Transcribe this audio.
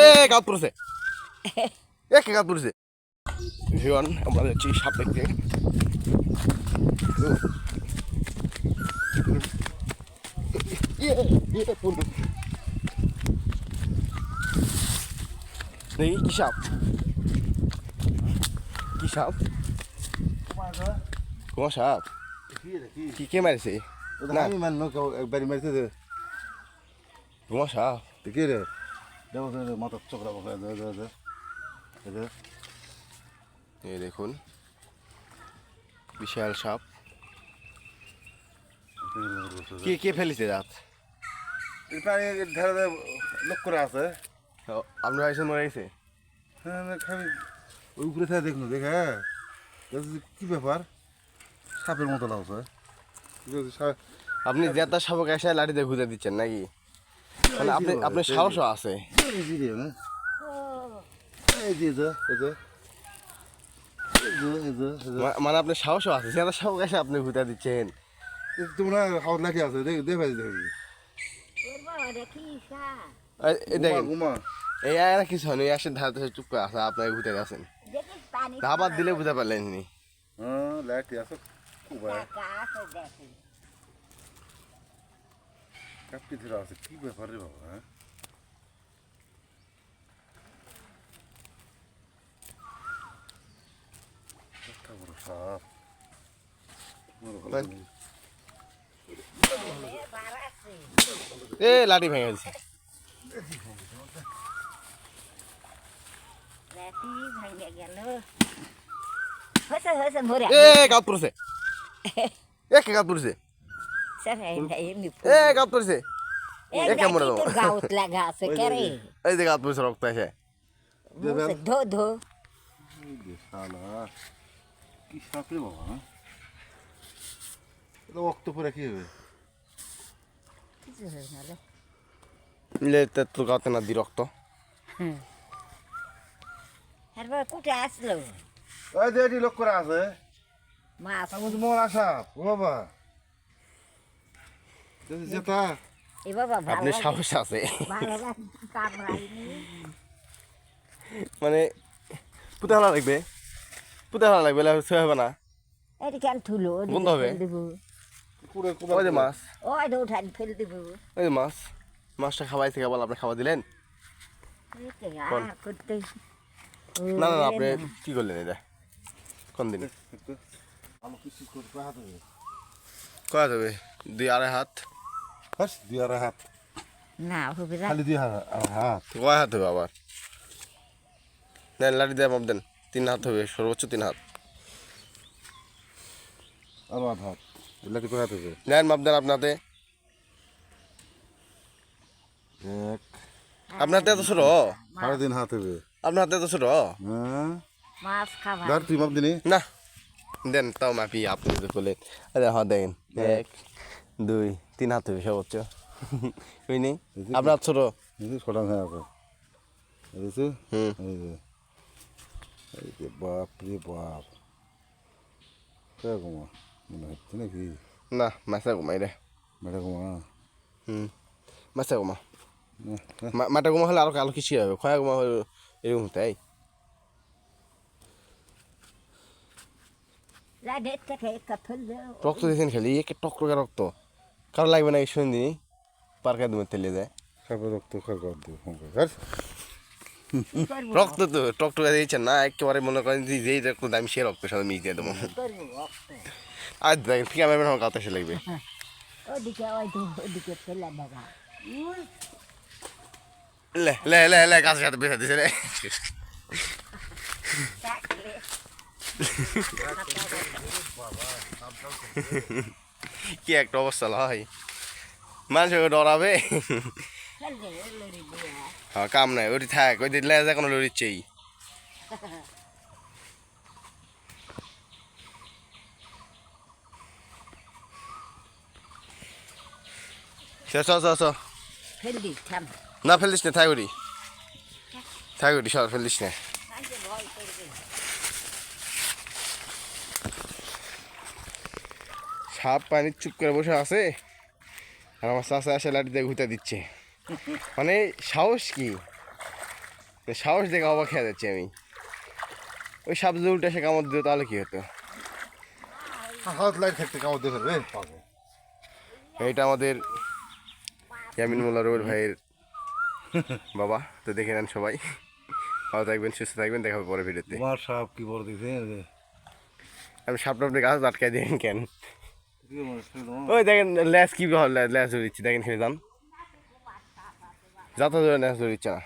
এ গাত পড়ছে কে গাত পড়ছে ভিওয়ান আমরা যাচ্ছি সাপ দেখতে দেখি কি সাপ কি সাপ কোন সাপ কি কে মারিছে না আমি মানলো একবারই মারতে দে কোন সাপ দেখি রে দেবো মাথার চোখরা এই দেখুন বিশাল সাপ কে কে ফেলেছে রাত প্রাণী ধারে লোক করে আছে আপনার এসে মরে গেছে হ্যাঁ খালি ওই উপরে থাকে দেখুন দেখে কি ব্যাপার সাপের মতো লাগছে আপনি জেতা সাপকে এসে লাঠি দিয়ে ঘুরে দিচ্ছেন নাকি মানে আপনি আপনার সাহসও আছে মানে আপনার সাহসও আছে জেতা সাপকে এসে আপনি ঘুরে দিচ্ছেন তোমরা হাওয়া লাঠি আছে দেখে দেখি দেখেন ঘুমা এই আর কিছু হয়নি আসে ধারে চুপ করে আছে আপনাকে ঘুরে গেছেন ধাবার দিলে বুঝতে পারলেন নি হ্যাঁ লাঠি আছে খুব কাপটি ধরে আছে কি ব্যাপার রে বাবা হ্যাঁ বড় সাপ এ লাঠি ভেঙে গেছে এ গাত পড়ছে কে গাত পড়ছে এ গাত পড়ছে এই যে গাত পড়ছে রক্ত এসে কি সাপ রে বাবা হ্যাঁ রক্ত পরে কি হবে তো গাতে না দি রক্ত কুটে আসলো ওই দেড়ি লোক করে আছে মাছ মরা সাপ ও বাবা যেটা এ বাবা আপনি সাহস আছে ভালো কামড়াইনি মানে পুঁতে হালা লাগবে পুঁতে হালা লাগবে সে হবে না এটা কেন থুলো বন্ধ হবে ওই যে মাছ ওই তো উঠান ফেল দিব ওই যে মাছ মাছটা খাওয়াইছে কেবল আপনি খাওয়া দিলেন করতে না না আপনি কি করলেন এটা কোন দিন আলো কিছু করতে হাত হবে কয়া যাবে 2.5 হাত হাস দুই আর হাত না হবে না খালি দুই হাত কয় হাত হবে আবার দেন লাঠি দিয়ে মাপ দেন 3 হাত হবে সর্বোচ্চ 3 হাত আরো আধ হাত এলাকি কয় হাত হবে নেন মাপ দেন আপনাতে এক আপনার এত ছোট 3.5 হাত হবে আপনার এত ছোট হ্যাঁ মাছ খাবা ধর তুই মাপ দিনি না দেন তাও মাপি আপনি তো বলেন আরে হ্যাঁ দেখেন 1 2 3 হাত হবে সর্বোচ্চ বুঝনি আপনার ছোট ছটা হয়ে আছে বুঝেছো হুম এই যে বাপ রে বাপ কেরকম মনে হচ্ছে নাকি না মাছা ঘুমাই রে ম্যাডাম মাছা ঘুমা মাটা ঘুমা হলে আরো আলো কিছু হবে খয়া ঘুমা হলে এরকম তাই রক্ত দিয়েছেন খালি একে টকটকে রক্ত কারো লাগবে না এই সন্ধি পার্কে তুমি তেলে যায় খাবার রক্ত খাবার দেবো রক্ত তো টকটকে দিয়েছেন না একেবারে মনে করেন যে যেই রক্ত দামি সে রক্তের সাথে মিশ দিয়ে দেবো আর দেখেন ঠিক আমার আমার কাছে এসে লাগবে ওদিকে ওই তো ওদিকে ফেলে বাবা লে লে লে লে গাছের সাথে বেঁধে দিছে রে কি একটা অবস্থা হয় মানুষকে ডরাবে হ্যাঁ কাম নাই ওটি থাক ওই দিলে যা কোনো লড়িচ্ছেই না ফেলিস না থাই ওটি সর ফেলিস না সাপ পানি চুপ করে বসে আছে আর আমার চাষা আসে লাঠি দিয়ে ঘুরতে দিচ্ছে মানে সাহস কি, সাহস দেখে অবাক খেয়ে যাচ্ছি আমি। ওই সাপ যদি উল্টে এসে কামড় দিত তাহলে কি হতো? হাত লাইট থাকতে কামড় দিয়ে ফেলবে পাবে। এইটা আমাদের ইয়ামিন মোল্লা রুবেল ভাইয়ের বাবা। তো দেখে নেন সবাই, ভালো থাকবেন, সুস্থ থাকবেন, দেখা হবে পরে ভিডিওতে। তোমার সাপ কি বড় দিছে আমি সাপ টাপড়ে গাছ আটকাই দিন কেন? ওই দেখেন ল্যাস কি ল্যাস ধরে দিচ্ছি, দেখেন খেলে যান, যত ধরে ল্যাস ধরে দিচ্ছে না।